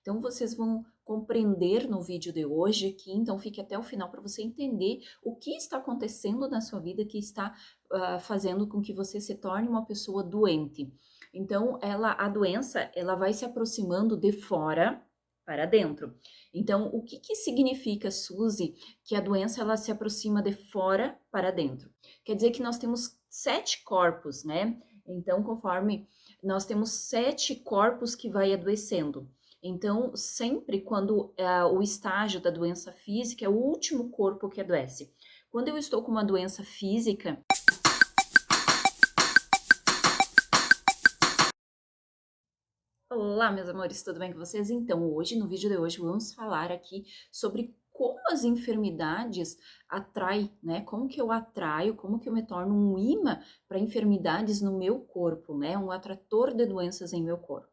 Então vocês vão compreender no vídeo de hoje aqui, então fique até o final para você entender o que está acontecendo na sua vida que está fazendo com que você se torne uma pessoa doente. Então a doença, ela vai se aproximando de fora para dentro. Então, o que que significa, Suzy, que a doença ela se aproxima de fora para dentro? Quer dizer que nós temos 7 corpos, né? Então, conforme nós temos 7 corpos que vai adoecendo. Então, sempre quando o estágio da doença física é o último corpo que adoece. Quando eu estou com uma doença física. Olá, meus amores, tudo bem com vocês? Então, hoje, no vídeo de hoje, vamos falar aqui sobre como as enfermidades atraem, né? Como que eu atraio, como que eu me torno um imã para enfermidades no meu corpo, né? Um atrator de doenças em meu corpo.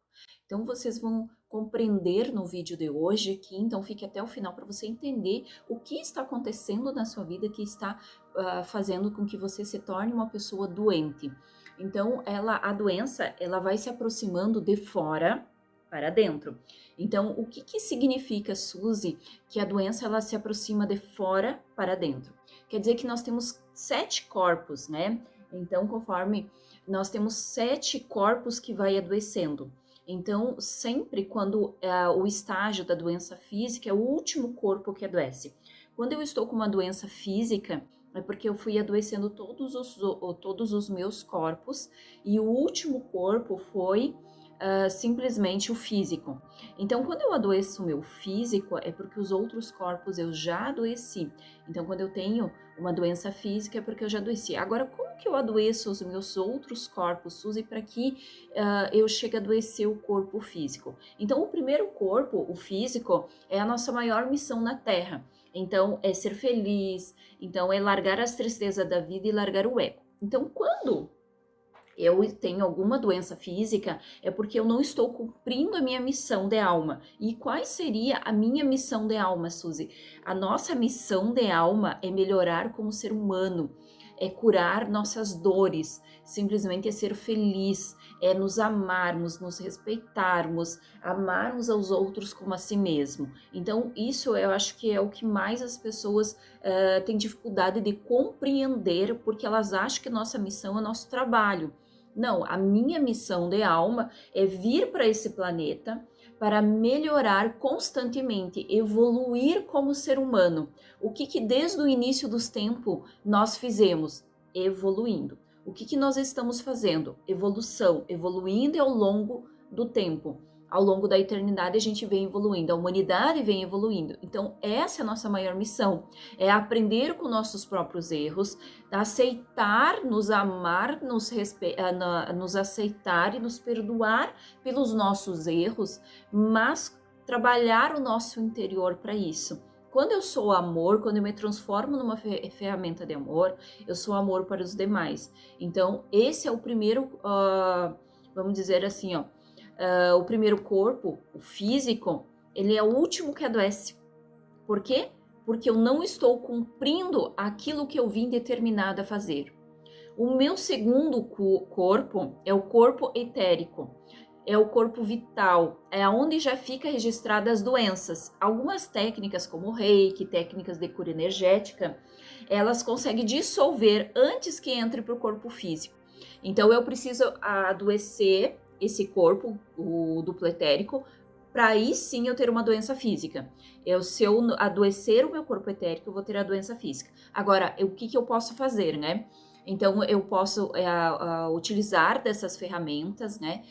Então, vocês vão compreender no vídeo de hoje aqui, então fique até o final para você entender o que está acontecendo na sua vida que está fazendo com que você se torne uma pessoa doente. Então, a doença, ela vai se aproximando de fora para dentro. Então, o que que significa, Suzy, que a doença ela se aproxima de fora para dentro? Quer dizer que nós temos 7 corpos, né? Então, conforme nós temos 7 corpos que vai adoecendo. Então, sempre quando o estágio da doença física é o último corpo que adoece. Quando eu estou com uma doença física, é porque eu fui adoecendo todos os meus corpos e o último corpo foi simplesmente o físico. Então, quando eu adoeço o meu físico, é porque os outros corpos eu já adoeci. Então, quando eu tenho uma doença física, é porque eu já adoeci. Agora, como que eu adoeço os meus outros corpos, Suzy, para que eu chegue a adoecer o corpo físico? Então, o primeiro corpo, o físico, é a nossa maior missão na Terra. Então, é ser feliz, então é largar as tristezas da vida e largar o ego. Então, quando eu tenho alguma doença física, é porque eu não estou cumprindo a minha missão de alma. E qual seria a minha missão de alma, Suzy? A nossa missão de alma é melhorar como ser humano, é curar nossas dores, simplesmente é ser feliz, é nos amarmos, nos respeitarmos, amarmos aos outros como a si mesmo. Então, isso eu acho que é o que mais as pessoas têm dificuldade de compreender, porque elas acham que nossa missão é nosso trabalho. Não, a minha missão de alma é vir para esse planeta para melhorar constantemente, evoluir como ser humano. O que que desde o início dos tempos nós fizemos? Evoluindo. O que que nós estamos fazendo? Evolução, evoluindo ao longo do tempo. Ao longo da eternidade a gente vem evoluindo, a humanidade vem evoluindo. Então essa é a nossa maior missão, é aprender com nossos próprios erros, aceitar, nos amar, nos aceitar e nos perdoar pelos nossos erros, mas trabalhar o nosso interior para isso. Quando eu sou amor, quando eu me transformo numa ferramenta de amor, eu sou amor para os demais. Então, esse é o primeiro, vamos dizer assim, o primeiro corpo, o físico, ele é o último que adoece. Por quê? Porque eu não estou cumprindo aquilo que eu vim determinada a fazer. O meu segundo corpo é o corpo etérico, é o corpo vital, é onde já fica registrada as doenças. Algumas técnicas como o Reiki, técnicas de cura energética, elas conseguem dissolver antes que entre para o corpo físico. Então eu preciso adoecer esse corpo, o duplo etérico, para aí sim eu ter uma doença física. Se eu adoecer o meu corpo etérico, eu vou ter a doença física. Agora, o que eu posso fazer, né? Então, eu posso utilizar dessas ferramentas, né,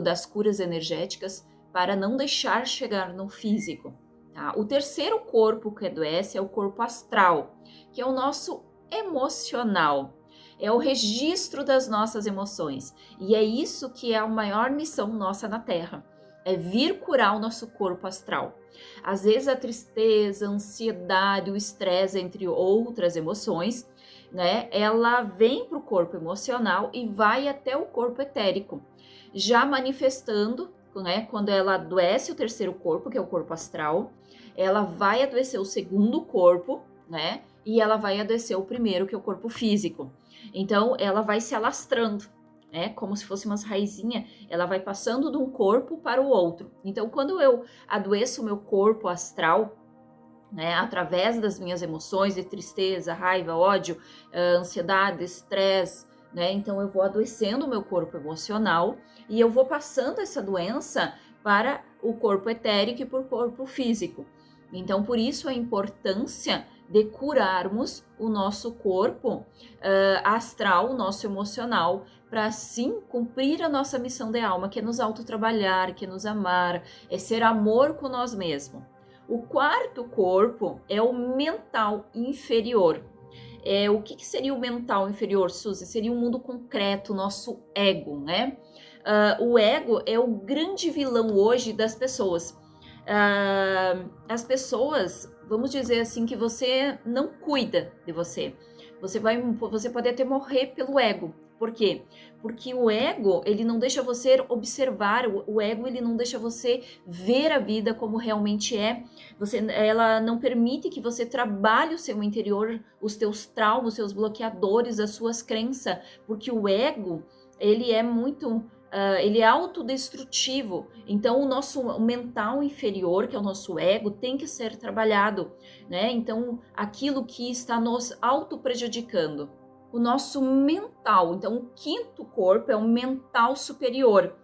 das curas energéticas, para não deixar chegar no físico. Tá? O terceiro corpo que adoece é o corpo astral, que é o nosso emocional. É o registro das nossas emoções. E é isso que é a maior missão nossa na Terra. É vir curar o nosso corpo astral. Às vezes a tristeza, a ansiedade, o estresse, entre outras emoções, né, ela vem para o corpo emocional e vai até o corpo etérico, já manifestando, né, quando ela adoece o terceiro corpo, que é o corpo astral, ela vai adoecer o segundo corpo, né, e ela vai adoecer o primeiro, que é o corpo físico. Então, ela vai se alastrando. né? Como se fosse umas raizinhas, ela vai passando de um corpo para o outro. Então, quando eu adoeço o meu corpo astral, né, através das minhas emoções de tristeza, raiva, ódio, ansiedade, estresse, né? Então eu vou adoecendo o meu corpo emocional e eu vou passando essa doença para o corpo etérico e para o corpo físico. Então, por isso a importância de curarmos o nosso corpo astral, o nosso emocional, para assim cumprir a nossa missão de alma, que é nos autotrabalhar, que é nos amar, é ser amor com nós mesmos. O quarto corpo é o mental inferior. O que seria o mental inferior, Suzy? Seria um mundo concreto, nosso ego, né? O ego é o grande vilão hoje das pessoas. As pessoas, vamos dizer assim, que você não cuida de você. Você pode até morrer pelo ego. Por quê? Porque o ego, ele não deixa você observar, o ego, ele não deixa você ver a vida como realmente é. Ela não permite que você trabalhe o seu interior, os teus traumas, os seus bloqueadores, as suas crenças, porque o ego, ele é muito... ele é autodestrutivo. Então, o nosso mental inferior, que é o nosso ego, tem que ser trabalhado, né? Então, aquilo que está nos auto-prejudicando. O nosso mental, então, o quinto corpo é o mental superior,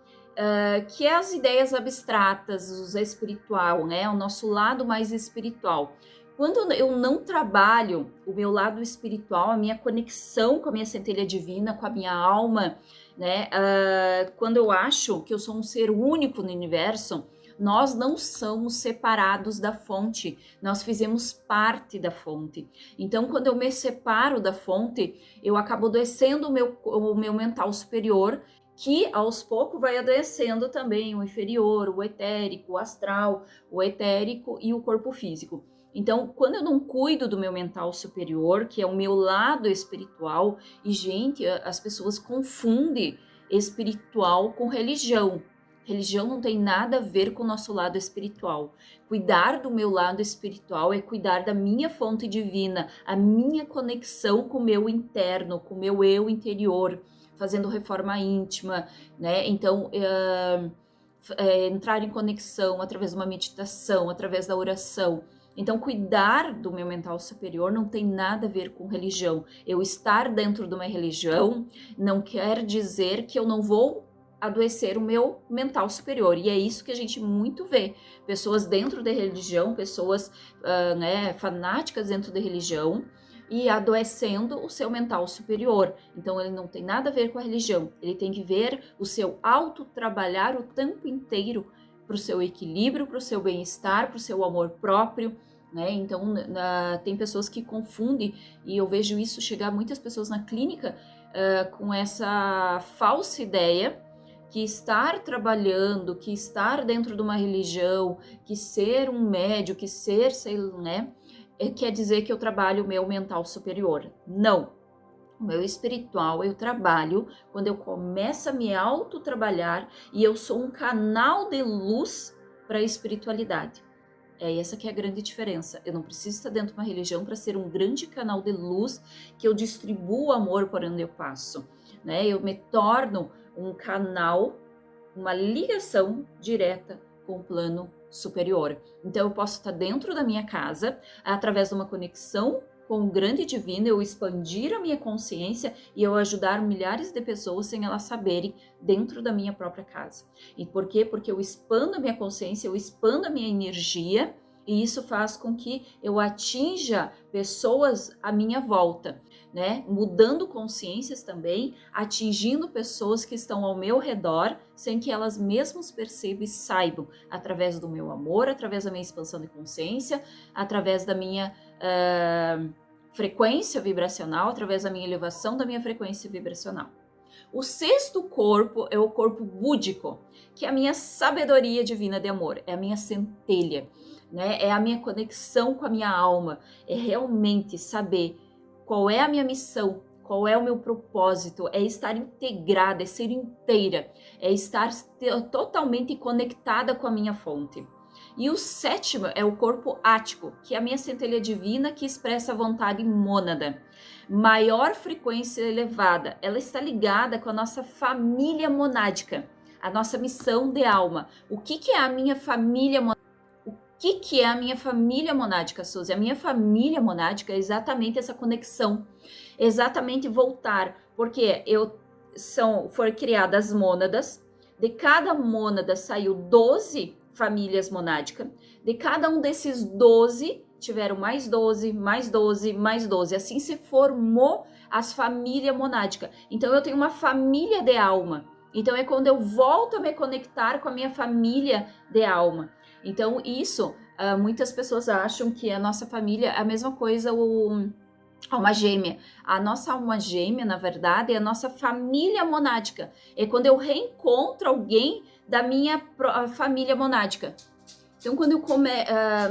que é as ideias abstratas, o espiritual, né? O nosso lado mais espiritual. Quando eu não trabalho o meu lado espiritual, a minha conexão com a minha centelha divina, com a minha alma, né? Quando eu acho que eu sou um ser único no universo, nós não somos separados da fonte, nós fizemos parte da fonte. Então, quando eu me separo da fonte, eu acabo adoecendo o meu mental superior, que aos poucos vai adoecendo também o inferior, o etérico, o astral, o etérico e o corpo físico. Então, quando eu não cuido do meu mental superior, que é o meu lado espiritual, e gente, as pessoas confundem espiritual com religião. Religião não tem nada a ver com o nosso lado espiritual. Cuidar do meu lado espiritual é cuidar da minha fonte divina, a minha conexão com o meu interno, com o meu eu interior, fazendo reforma íntima, né? Então, entrar em conexão através de uma meditação, através da oração. Então, cuidar do meu mental superior não tem nada a ver com religião. Eu estar dentro de uma religião não quer dizer que eu não vou adoecer o meu mental superior. E é isso que a gente muito vê. Pessoas dentro da religião, pessoas fanáticas dentro da religião e adoecendo o seu mental superior. Então, ele não tem nada a ver com a religião. Ele tem que ver o seu autotrabalhar o tempo inteiro para o seu equilíbrio, para o seu bem-estar, para o seu amor próprio, né? Então, tem pessoas que confundem, e eu vejo isso chegar muitas pessoas na clínica com essa falsa ideia que estar trabalhando, que estar dentro de uma religião, que ser um médium, que ser, sei lá, né? Quer dizer que eu trabalho o meu mental superior. Não. O meu espiritual eu trabalho quando eu começo a me autotrabalhar e eu sou um canal de luz para a espiritualidade. É essa que é a grande diferença. Eu não preciso estar dentro de uma religião para ser um grande canal de luz que eu distribuo amor por onde eu passo, né? Eu me torno um canal, uma ligação direta com o plano superior. Então eu posso estar dentro da minha casa, através de uma conexão com o grande divino, eu expandir a minha consciência e eu ajudar milhares de pessoas sem elas saberem dentro da minha própria casa. E por quê? Porque eu expando a minha consciência, eu expando a minha energia e isso faz com que eu atinja pessoas à minha volta, né? Mudando consciências também, atingindo pessoas que estão ao meu redor, sem que elas mesmas percebam e saibam, através do meu amor, através da minha expansão de consciência, através da minha frequência vibracional, através da minha elevação da minha frequência vibracional. O sexto corpo é o corpo búdico, que é a minha sabedoria divina de amor, é a minha centelha, né? É a minha conexão com a minha alma, é realmente saber qual é a minha missão, qual é o meu propósito, é estar integrada, é ser inteira, é estar totalmente conectada com a minha fonte. E o sétimo é o corpo ático, que é a minha centelha divina que expressa a vontade mônada. Maior frequência elevada, ela está ligada com a nossa família monádica, a nossa missão de alma. O que é a minha família monádica? O que é a minha família monádica, Suzy? A minha família monádica é exatamente essa conexão, exatamente voltar, porque foram criadas mônadas, de cada mônada saiu 12 famílias monádicas, de cada um desses 12 tiveram mais 12, mais 12, mais 12, assim se formou as famílias monádicas. Então eu tenho uma família de alma, então é quando eu volto a me conectar com a minha família de alma. Então isso, muitas pessoas acham que a nossa família é a mesma coisa, alma gêmea. A nossa alma gêmea, na verdade, é a nossa família monádica. É quando eu reencontro alguém da minha família monádica. Então, quando eu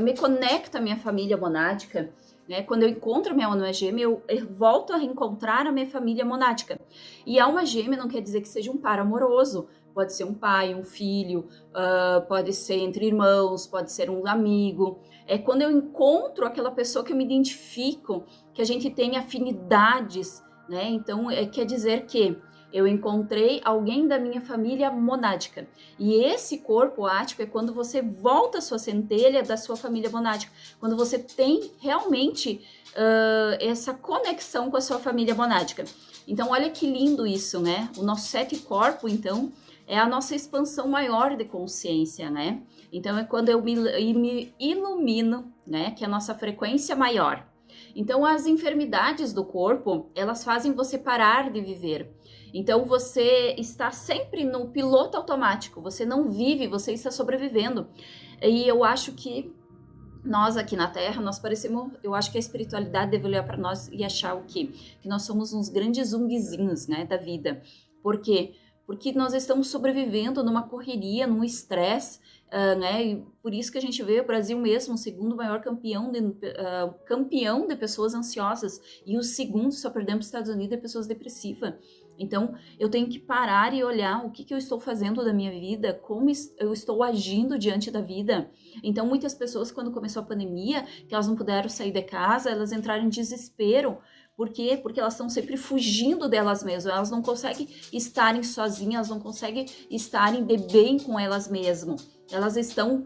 me conecto à minha família monádica, né, quando eu encontro a minha alma gêmea, eu volto a reencontrar a minha família monádica. E alma gêmea não quer dizer que seja um par amoroso. Pode ser um pai, um filho, pode ser entre irmãos, pode ser um amigo. É quando eu encontro aquela pessoa que eu me identifico, que a gente tem afinidades, né? Então, quer dizer que eu encontrei alguém da minha família monádica. E esse corpo ático é quando você volta a sua centelha da sua família monádica. Quando você tem realmente essa conexão com a sua família monádica. Então, olha que lindo isso, né? O nosso 7 corpo, então, é a nossa expansão maior de consciência, né? Então, é quando eu me ilumino, né? Que é a nossa frequência maior. Então, as enfermidades do corpo, elas fazem você parar de viver. Então, você está sempre no piloto automático, você não vive, você está sobrevivendo. E eu acho que nós aqui na Terra, eu acho que a espiritualidade deve olhar para nós e achar o quê? Que nós somos uns grandes zumbizinhos, né, da vida. Por quê? Porque nós estamos sobrevivendo numa correria, num estresse, né? E por isso que a gente vê o Brasil mesmo, o segundo maior campeão de pessoas ansiosas, e o segundo, só perdemos os Estados Unidos, de pessoas depressivas. Então, eu tenho que parar e olhar o que eu estou fazendo da minha vida, como eu estou agindo diante da vida. Então, muitas pessoas, quando começou a pandemia, que elas não puderam sair de casa, elas entraram em desespero. Por quê? Porque elas estão sempre fugindo delas mesmas, elas não conseguem estarem sozinhas, elas não conseguem estarem de bem com elas mesmas. Elas estão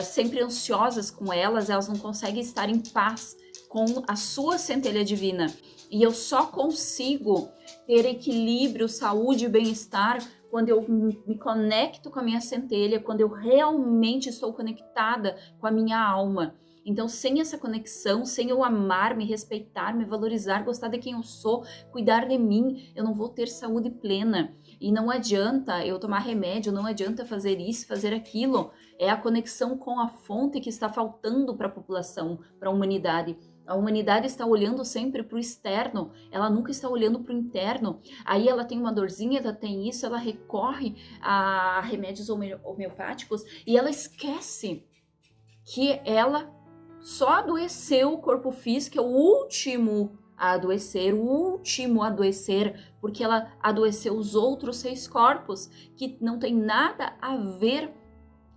sempre ansiosas com elas não conseguem estar em paz com a sua centelha divina. E eu só consigo ter equilíbrio, saúde e bem-estar quando eu me conecto com a minha centelha, quando eu realmente estou conectada com a minha alma. Então, sem essa conexão, sem eu amar, me respeitar, me valorizar, gostar de quem eu sou, cuidar de mim, eu não vou ter saúde plena. E não adianta eu tomar remédio, não adianta fazer isso, fazer aquilo. É a conexão com a fonte que está faltando para a população, para a humanidade. A humanidade está olhando sempre para o externo, ela nunca está olhando para o interno. Aí ela tem uma dorzinha, ela tem isso, ela recorre a remédios homeopáticos e ela esquece que ela só adoeceu o corpo físico, é o último a adoecer, porque ela adoeceu os outros 6 corpos, que não tem nada a ver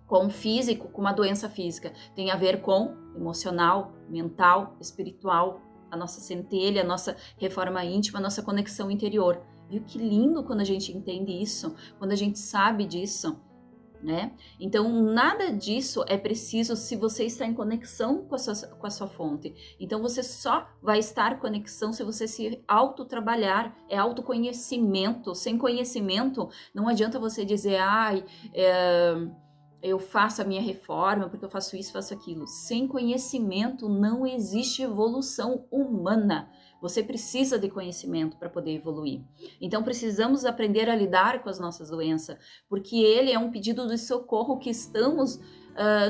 com o físico, com uma doença física. Tem a ver com emocional, mental, espiritual, a nossa centelha, a nossa reforma íntima, a nossa conexão interior. Viu que lindo quando a gente entende isso, quando a gente sabe disso, né? Então, nada disso é preciso se você está em conexão com a sua fonte. Então, você só vai estar em conexão se você se autotrabalhar, é autoconhecimento. Sem conhecimento, não adianta você dizer, eu faço a minha reforma porque eu faço isso, faço aquilo. Sem conhecimento não existe evolução humana. Você precisa de conhecimento para poder evoluir. Então precisamos aprender a lidar com as nossas doenças, porque ele é um pedido de socorro que estamos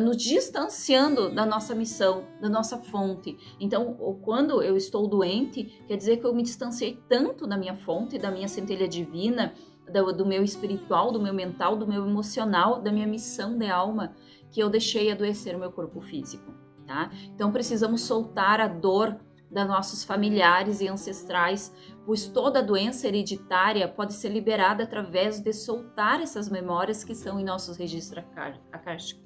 nos distanciando da nossa missão, da nossa fonte. Então, quando eu estou doente, quer dizer que eu me distanciei tanto da minha fonte, da minha centelha divina, do meu espiritual, do meu mental, do meu emocional, da minha missão de alma, que eu deixei adoecer o meu corpo físico, tá? Então precisamos soltar a dor, dos nossos familiares e ancestrais, pois toda doença hereditária pode ser liberada através de soltar essas memórias que estão em nossos registros akáshicos.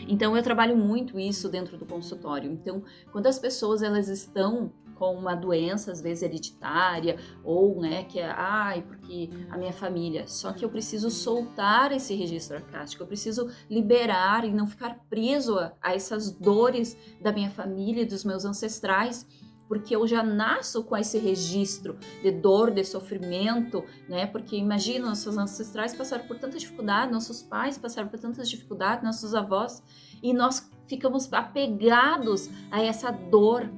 Então eu trabalho muito isso dentro do consultório. Então, quando as pessoas elas estão com uma doença, às vezes hereditária, ou, né, que é, porque a minha família, só que eu preciso soltar esse registro akáshico, eu preciso liberar e não ficar preso a essas dores da minha família e dos meus ancestrais, porque eu já nasço com esse registro de dor, de sofrimento, né? Porque imagina, nossos ancestrais passaram por tanta dificuldade, nossos pais passaram por tantas dificuldades, nossos avós, e nós ficamos apegados a essa dor.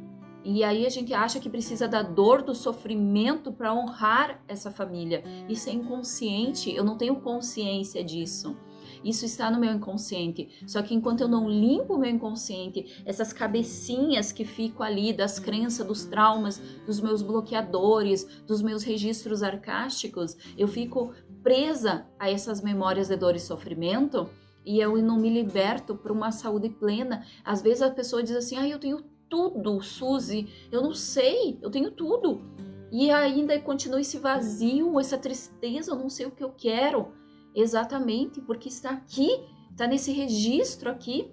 E aí a gente acha que precisa da dor, do sofrimento para honrar essa família. Isso é inconsciente, eu não tenho consciência disso. Isso está no meu inconsciente. Só que enquanto eu não limpo o meu inconsciente, essas cabecinhas que ficam ali das crenças, dos traumas, dos meus bloqueadores, dos meus registros arcásticos, eu fico presa a essas memórias de dor e sofrimento e eu não me liberto para uma saúde plena. Às vezes a pessoa diz assim, eu tenho tudo, Suzy, eu não sei, eu tenho tudo. E ainda continua esse vazio, essa tristeza, eu não sei o que eu quero. Exatamente, porque está aqui, está nesse registro aqui,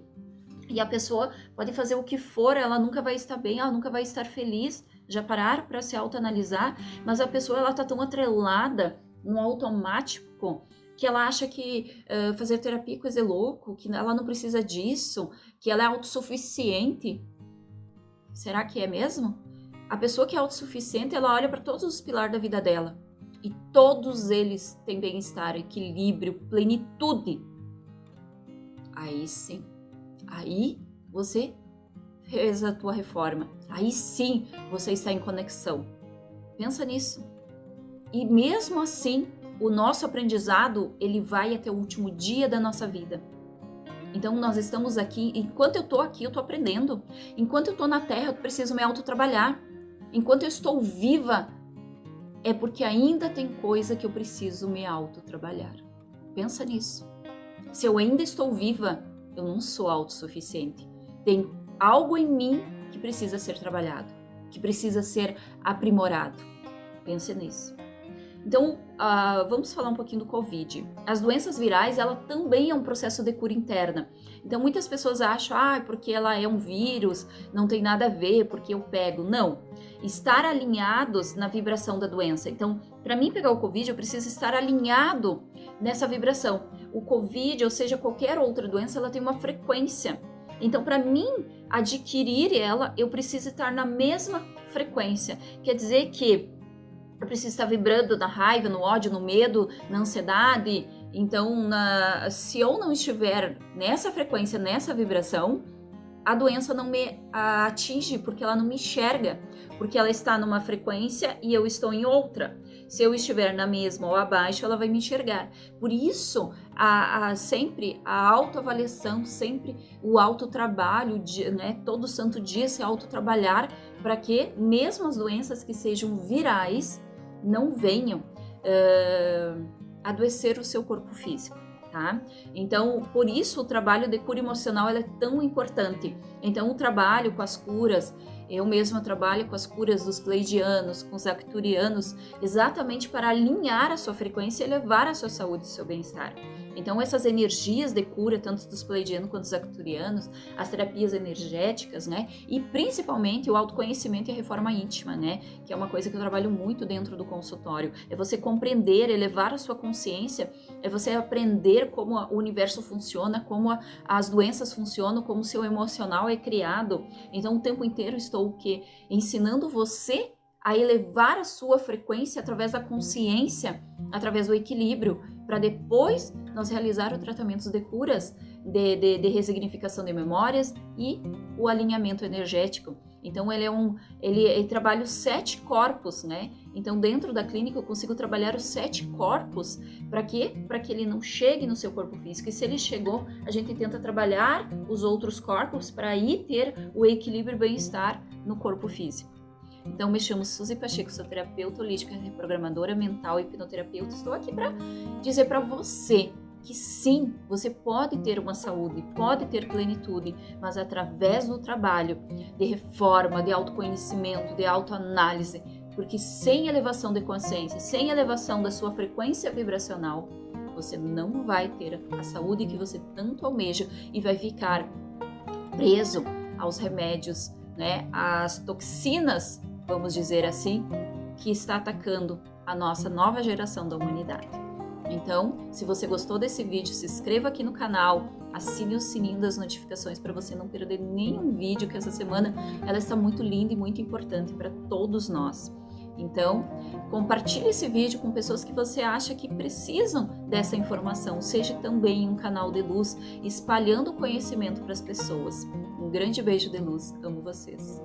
e a pessoa pode fazer o que for, ela nunca vai estar bem, ela nunca vai estar feliz. Já pararam para se autoanalisar? Mas a pessoa ela está tão atrelada no automático que ela acha que fazer terapia é coisa louco, que ela não precisa disso, que ela é autossuficiente. Será que é mesmo? A pessoa que é autossuficiente, ela olha para todos os pilares da vida dela. E todos eles têm bem-estar, equilíbrio, plenitude. Aí sim, aí você fez a tua reforma. Aí sim, você está em conexão. Pensa nisso. E mesmo assim, o nosso aprendizado, ele vai até o último dia da nossa vida. Então, nós estamos aqui, enquanto eu estou aqui, eu estou aprendendo. Enquanto eu estou na Terra, eu preciso me autotrabalhar. Enquanto eu estou viva, é porque ainda tem coisa que eu preciso me autotrabalhar. Pensa nisso. Se eu ainda estou viva, eu não sou autossuficiente. Tem algo em mim que precisa ser trabalhado, que precisa ser aprimorado. Pense nisso. Então, vamos falar um pouquinho do Covid. As doenças virais, ela também é um processo de cura interna. Então, muitas pessoas acham, porque ela é um vírus, não tem nada a ver, porque eu pego. Não. Estar alinhados na vibração da doença. Então, para mim pegar o Covid, eu preciso estar alinhado nessa vibração. O Covid, ou seja, qualquer outra doença, ela tem uma frequência. Então, para mim adquirir ela, eu preciso estar na mesma frequência. Quer dizer que eu preciso estar vibrando na raiva, no ódio, no medo, na ansiedade. Então, se eu não estiver nessa frequência, nessa vibração, a doença não me atinge, porque ela não me enxerga, porque ela está numa frequência e eu estou em outra. Se eu estiver na mesma ou abaixo, ela vai me enxergar. Por isso, sempre a autoavaliação, sempre o autotrabalho, né, todo santo dia se autotrabalhar, para que mesmo as doenças que sejam virais não venham adoecer o seu corpo físico. Tá? Então, por isso o trabalho de cura emocional é tão importante. Então, o trabalho com as curas, eu mesma trabalho com as curas dos pleidianos, com os arcturianos, exatamente para alinhar a sua frequência e elevar a sua saúde e o seu bem-estar. Então, essas energias de cura, tanto dos pleidianos quanto dos arcturianos, as terapias energéticas, né? E principalmente o autoconhecimento e a reforma íntima, né? Que é uma coisa que eu trabalho muito dentro do consultório. É você compreender, elevar a sua consciência, é você aprender como o universo funciona, como as doenças funcionam, como o seu emocional é criado. Então, o tempo inteiro estou o quê? Ensinando você a elevar a sua frequência através da consciência, através do equilíbrio, para depois nós realizar o tratamento de curas, de resignificação de memórias e o alinhamento energético. Então ele trabalha os 7 corpos, né? Então dentro da clínica eu consigo trabalhar os 7 corpos. Para quê? Para que ele não chegue no seu corpo físico. E se ele chegou, a gente tenta trabalhar os outros corpos para aí ter o equilíbrio e bem-estar no corpo físico. Então, me chamo Suzy Pacheco, sou terapeuta holística, reprogramadora mental e hipnoterapeuta. Estou aqui para dizer para você que sim, você pode ter uma saúde, pode ter plenitude, mas através do trabalho, de reforma, de autoconhecimento, de autoanálise, porque sem elevação de consciência, sem elevação da sua frequência vibracional, você não vai ter a saúde que você tanto almeja e vai ficar preso aos remédios, né, às toxinas, vamos dizer assim, que está atacando a nossa nova geração da humanidade. Então, se você gostou desse vídeo, se inscreva aqui no canal, assine o sininho das notificações para você não perder nenhum vídeo, que essa semana ela está muito linda e muito importante para todos nós. Então, compartilhe esse vídeo com pessoas que você acha que precisam dessa informação. Seja também um canal de luz, espalhando o conhecimento para as pessoas. Um grande beijo de luz, amo vocês.